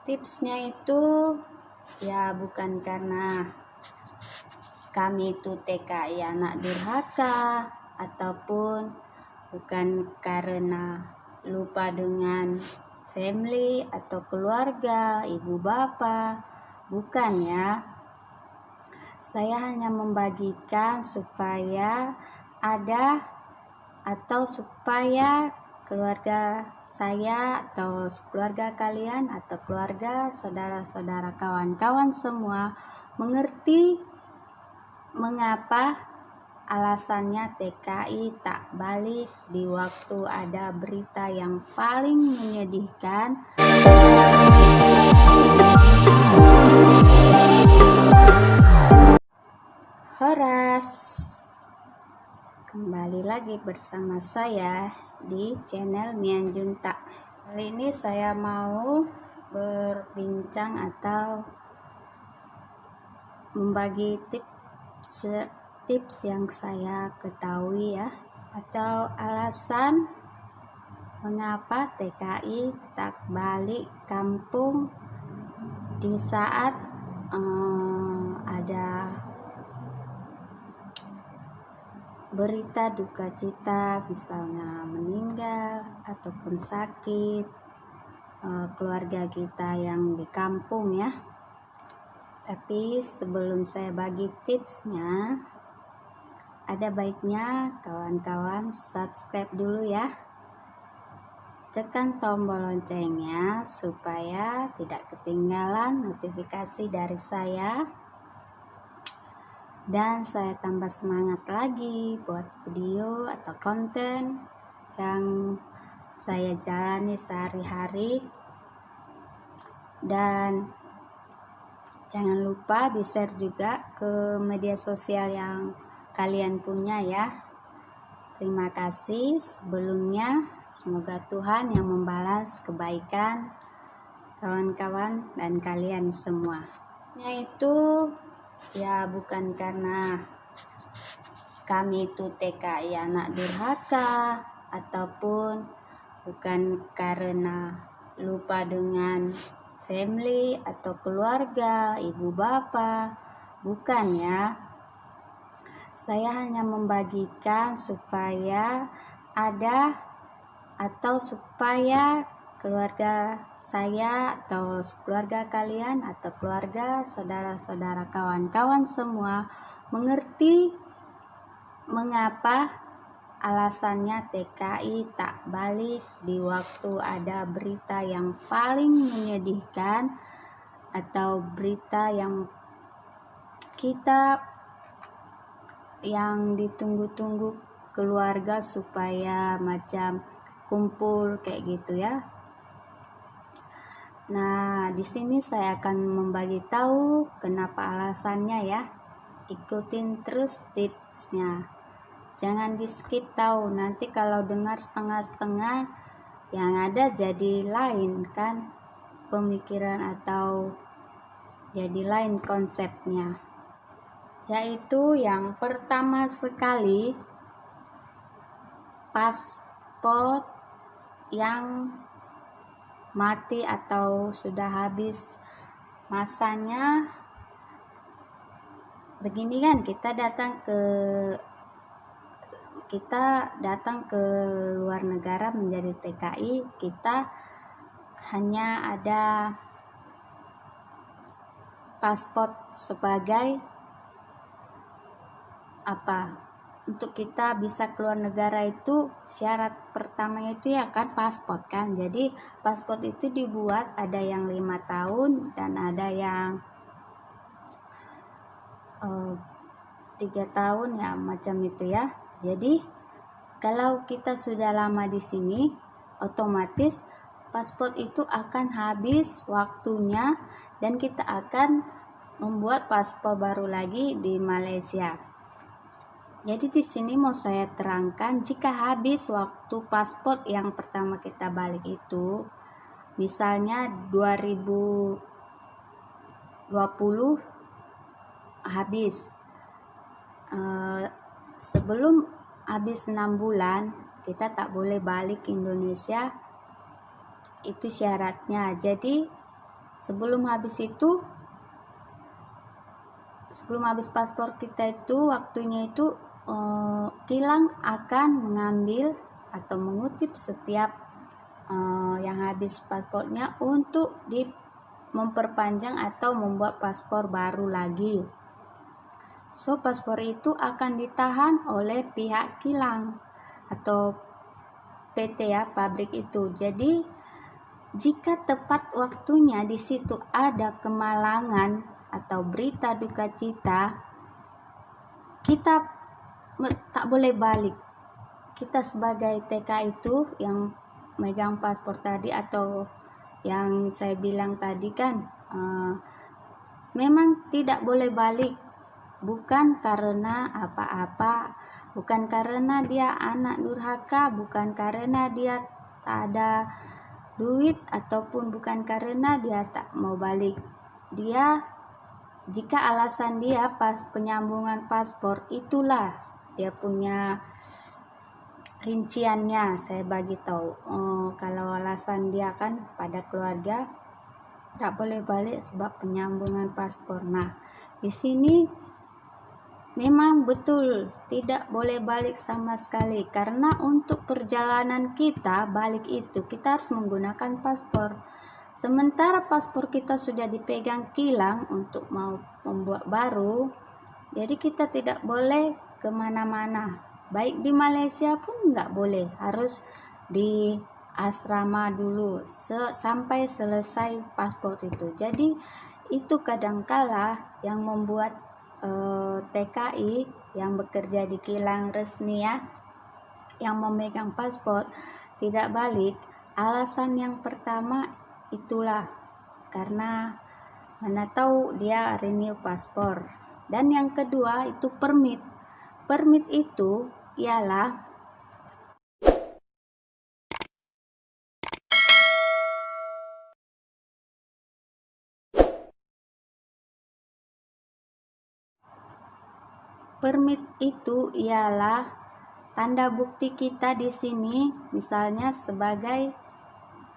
Tipsnya itu ya bukan karena kami itu TKI anak durhaka, ataupun bukan karena lupa dengan family atau keluarga, ibu bapak, bukan ya. Saya hanya membagikan supaya ada atau supaya keluarga saya atau keluarga kalian atau keluarga saudara-saudara kawan-kawan semua mengerti mengapa alasannya TKI tak balik di waktu ada berita yang paling menyedihkan. Horas, kembali lagi bersama saya di channel Mian Junta. Kali ini saya mau berbincang atau membagi tips yang saya ketahui ya, atau alasan mengapa TKI tak balik kampung di saat ada berita duka cita, misalnya meninggal ataupun sakit keluarga kita yang di kampung ya. Tapi sebelum saya bagi tipsnya, ada baiknya kawan-kawan subscribe dulu ya, tekan tombol loncengnya supaya tidak ketinggalan notifikasi dari saya, dan saya tambah semangat lagi buat video atau konten yang saya jalani sehari-hari. Dan jangan lupa di share juga ke media sosial yang kalian punya ya. Terima kasih sebelumnya, semoga Tuhan yang membalas kebaikan kawan-kawan dan kalian semua. Yaitu ya bukan karena kami itu TKI anak durhaka, ataupun bukan karena lupa dengan family atau keluarga, ibu bapak, bukan ya. Saya hanya membagikan supaya ada atau supaya keluarga saya atau keluarga kalian atau keluarga saudara-saudara kawan-kawan semua mengerti mengapa alasannya TKI tak balik di waktu ada berita yang paling menyedihkan, atau berita yang kita yang ditunggu-tunggu keluarga supaya macam kumpul kayak gitu ya. Nah, di sini saya akan membagi tahu kenapa alasannya ya. Ikutin terus tipsnya. Jangan di skip tahu, nanti kalau dengar setengah-setengah yang ada jadi lain kan pemikiran atau jadi lain konsepnya. Yaitu yang pertama sekali, paspor yang mati atau sudah habis masanya. Begini kan, kita datang ke luar negara menjadi TKI, kita hanya ada paspor sebagai apa? Untuk kita bisa keluar negara itu syarat pertamanya itu ya kan paspor kan. Jadi paspor itu dibuat, ada yang 5 tahun dan ada yang 3 tahun ya, macam itu ya. Jadi kalau kita sudah lama di sini, otomatis paspor itu akan habis waktunya dan kita akan membuat paspor baru lagi di Malaysia. Jadi di sini mau saya terangkan, jika habis waktu paspor yang pertama kita balik itu, misalnya 2020 habis, sebelum habis 6 bulan kita tak boleh balik ke Indonesia, itu syaratnya. Jadi sebelum habis paspor kita itu waktunya itu kilang akan mengambil atau mengutip setiap yang habis paspornya untuk memperpanjang atau membuat paspor baru lagi. So paspor itu akan ditahan oleh pihak kilang atau PT ya, pabrik itu. Jadi jika tepat waktunya di situ ada kemalangan atau berita duka cita, kita tak boleh balik. Kita sebagai TK itu yang megang paspor tadi atau yang saya bilang tadi kan, memang tidak boleh balik. Bukan karena apa-apa, bukan karena dia anak durhaka, bukan karena dia tak ada duit, ataupun bukan karena dia tak mau balik. Dia, jika alasan dia pas penyambungan paspor, itulah dia punya rinciannya. Saya bagi tahu, kalau alasan dia kan pada keluarga tak boleh balik sebab penyambungan paspor. Nah, di sini memang betul tidak boleh balik sama sekali, karena untuk perjalanan kita balik itu kita harus menggunakan paspor. Sementara paspor kita sudah dipegang kilang untuk mau membuat baru, jadi kita tidak boleh kemana-mana. Baik di Malaysia pun nggak boleh, harus di asrama dulu sampai selesai paspor itu. Jadi itu kadangkala yang membuat TKI yang bekerja di kilang resmi ya, yang memegang paspor tidak balik. Alasan yang pertama itulah karena mana tahu dia renew paspor, dan yang kedua itu permit. Permit itu ialah tanda bukti kita di sini, misalnya sebagai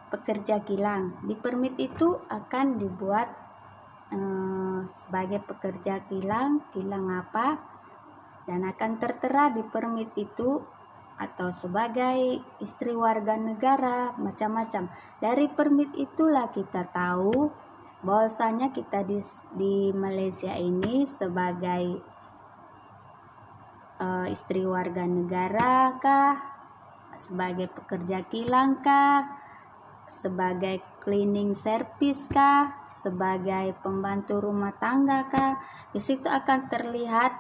pekerja kilang. Di permit itu akan dibuat sebagai pekerja kilang apa, dan akan tertera di permit itu, atau sebagai istri warga negara, macam-macam. Dari permit itulah kita tahu bahwasanya kita di Malaysia ini sebagai istri warga negara kah, sebagai pekerja kilang kah, sebagai cleaning service kah, sebagai pembantu rumah tangga kah. Di situ akan terlihat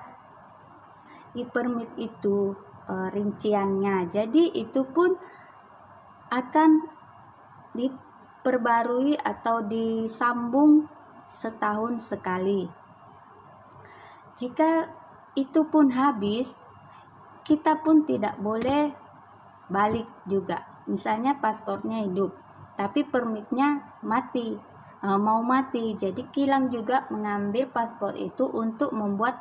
di permit itu rinciannya. Jadi itu pun akan diperbarui atau disambung setahun sekali. Jika itu pun habis, kita pun tidak boleh balik juga. Misalnya paspornya hidup tapi permitnya mau mati, jadi kilang juga mengambil paspor itu untuk membuat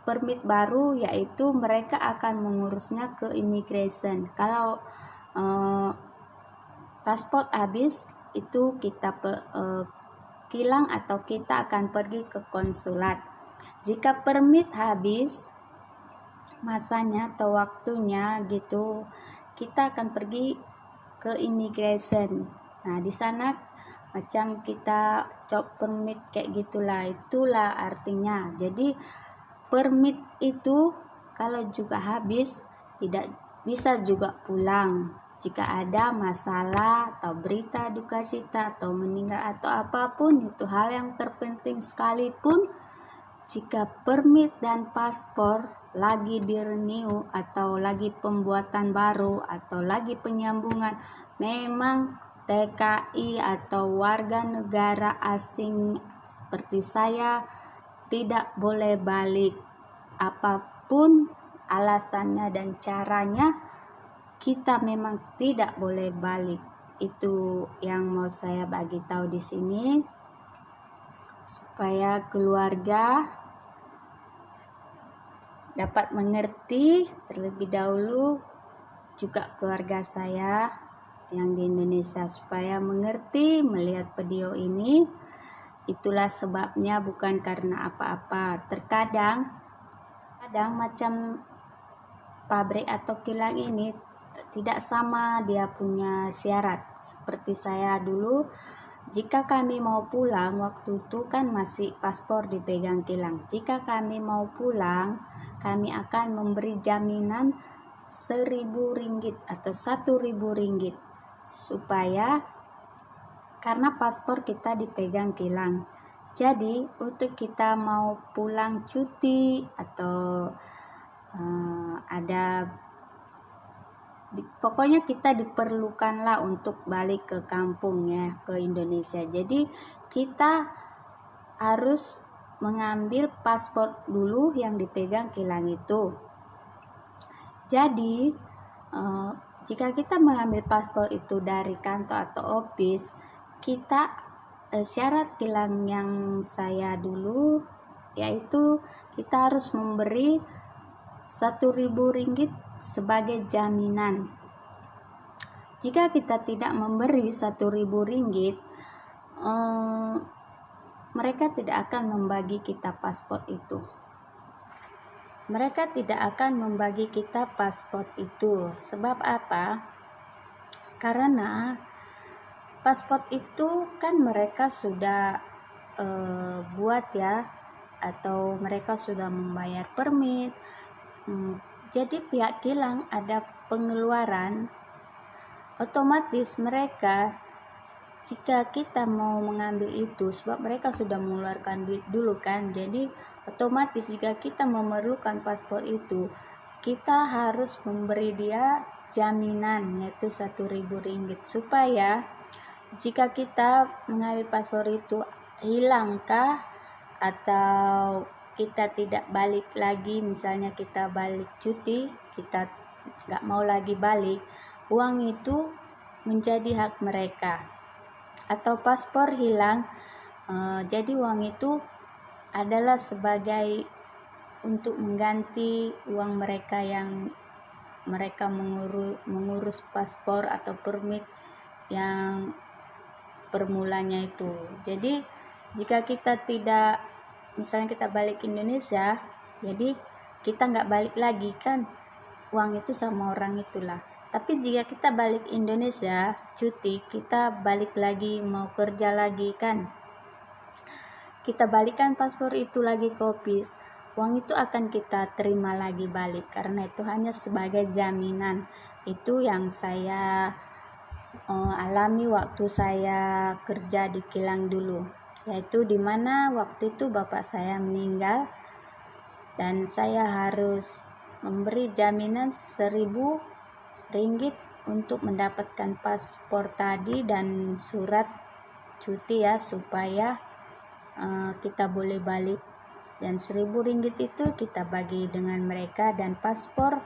permit baru, yaitu mereka akan mengurusnya ke immigration. Kalau paspor habis itu kita kilang atau kita akan pergi ke konsulat. Jika permit habis masanya atau waktunya gitu, kita akan pergi ke immigration. Nah, di sana macam kita job permit kayak gitulah, itulah artinya. Jadi permit itu kalau juga habis tidak bisa juga pulang. Jika ada masalah atau berita duka cita atau meninggal atau apapun, itu hal yang terpenting sekalipun, jika permit dan paspor lagi di-renew atau lagi pembuatan baru atau lagi penyambungan, memang TKI atau warga negara asing seperti saya tidak boleh balik. Apapun alasannya dan caranya, kita memang tidak boleh balik. Itu yang mau saya bagi tahu di sini, supaya keluarga dapat mengerti terlebih dahulu, juga keluarga saya yang di Indonesia supaya mengerti melihat video ini. Itulah sebabnya, bukan karena apa-apa. Terkadang macam pabrik atau kilang ini tidak sama dia punya syarat. Seperti saya dulu, jika kami mau pulang, waktu itu kan masih paspor dipegang kilang. Jika kami mau pulang, kami akan memberi jaminan 1.000 ringgit atau 1.000 ringgit, supaya karena paspor kita dipegang kilang. Jadi untuk kita mau pulang cuti atau pokoknya kita diperlukanlah untuk balik ke kampung ya, ke Indonesia. Jadi kita harus mengambil paspor dulu yang dipegang kilang itu. Jadi jika kita mengambil paspor itu dari kantor atau office, kita syarat kilang yang saya dulu yaitu kita harus memberi 1.000 ringgit sebagai jaminan. Jika kita tidak memberi 1.000 ringgit, mereka tidak akan membagi kita paspor itu. Mereka tidak akan membagi kita paspor itu. Sebab apa? Karena paspor itu kan mereka sudah buat ya, atau mereka sudah membayar permit. Jadi pihak kilang ada pengeluaran, otomatis mereka, jika kita mau mengambil itu, sebab mereka sudah mengeluarkan duit dulu kan, jadi otomatis jika kita memerlukan paspor itu, kita harus memberi dia jaminan, yaitu 1.000 ringgit, supaya jika kita mengambil paspor itu hilangkah atau kita tidak balik lagi, misalnya kita balik cuti, kita nggak mau lagi balik, uang itu menjadi hak mereka. Atau paspor hilang, jadi uang itu adalah sebagai untuk mengganti uang mereka yang mereka mengurus paspor atau permit yang permulanya itu. Jadi jika kita tidak, misalnya kita balik ke Indonesia, jadi kita nggak balik lagi kan, uang itu sama orang itulah. Tapi jika kita balik Indonesia cuti, kita balik lagi mau kerja lagi kan, kita balikan paspor itu lagi ke office, uang itu akan kita terima lagi balik, karena itu hanya sebagai jaminan. Itu yang saya alami waktu saya kerja di kilang dulu, yaitu dimana waktu itu bapak saya meninggal dan saya harus memberi jaminan 1.000 ringgit untuk mendapatkan paspor tadi dan surat cuti ya, supaya kita boleh balik. Dan 1.000 ringgit itu kita bagi dengan mereka dan paspor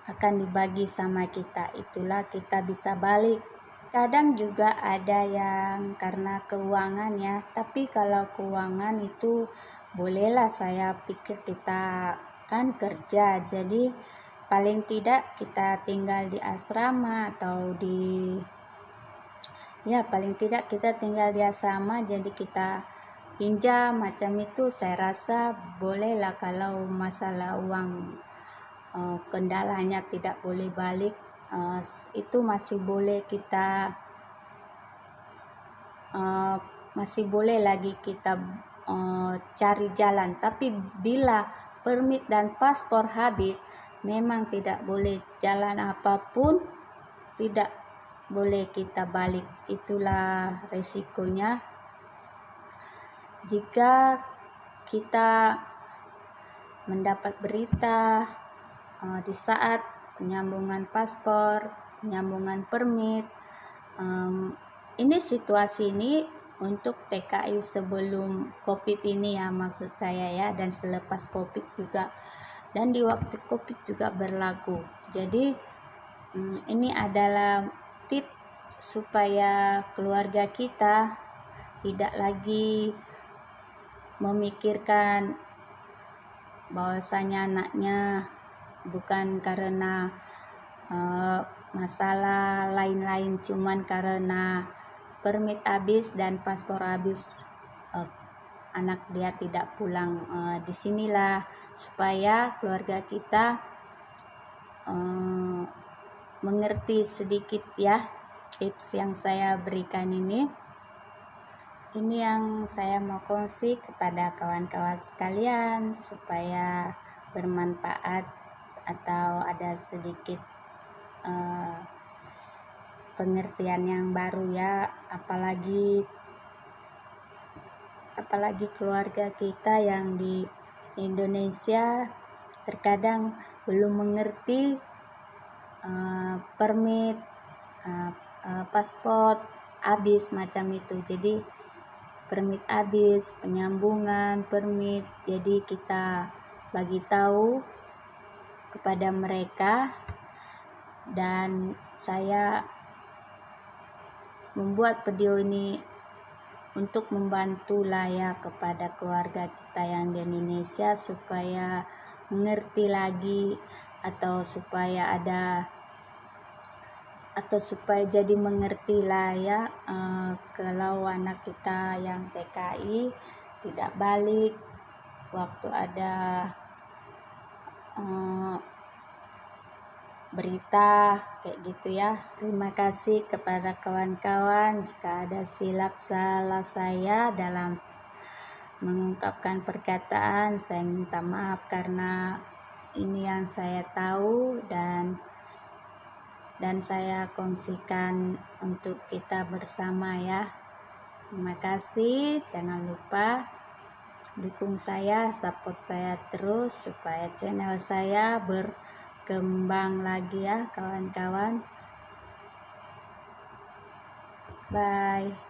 akan dibagi sama kita, itulah kita bisa balik. Kadang juga ada yang karena keuangan ya, tapi kalau keuangan itu bolehlah, saya pikir kita kan kerja, jadi paling tidak kita tinggal di asrama atau paling tidak kita tinggal di asrama, jadi kita pinjam macam itu, saya rasa bolehlah. Kalau masalah uang kendalanya tidak boleh balik, itu masih boleh kita masih boleh lagi kita cari jalan. Tapi bila permit dan paspor habis, memang tidak boleh jalan apapun, tidak boleh kita balik. Itulah resikonya jika kita mendapat berita di saat penyambungan paspor, penyambungan permit. Ini situasi ini untuk TKI sebelum COVID ini ya, maksud saya ya, dan selepas COVID juga, dan di waktu COVID juga berlaku. Jadi ini adalah tips supaya keluarga kita tidak lagi memikirkan bahwasanya anaknya bukan karena masalah lain-lain, cuman karena permit habis dan paspor habis, anak dia tidak pulang. Disinilah supaya keluarga kita mengerti sedikit ya tips yang saya berikan ini yang saya mau kongsi kepada kawan-kawan sekalian supaya bermanfaat atau ada sedikit pengertian yang baru ya, apalagi keluarga kita yang di Indonesia terkadang belum mengerti permit, paspor habis macam itu. Jadi permit habis, penyambungan permit, jadi kita bagi tahu kepada mereka, dan saya membuat video ini untuk membantu lah ya kepada keluarga kita yang di Indonesia supaya mengerti lagi, atau supaya jadi mengerti lah ya, kalau anak kita yang TKI tidak balik waktu ada berita kayak gitu ya. Terima kasih kepada kawan-kawan. Jika ada silap salah saya dalam mengungkapkan perkataan, saya minta maaf karena ini yang saya tahu dan saya kongsikan untuk kita bersama ya. Terima kasih. Jangan lupa dukung saya, support saya terus supaya channel saya berkembang lagi ya kawan-kawan. Bye.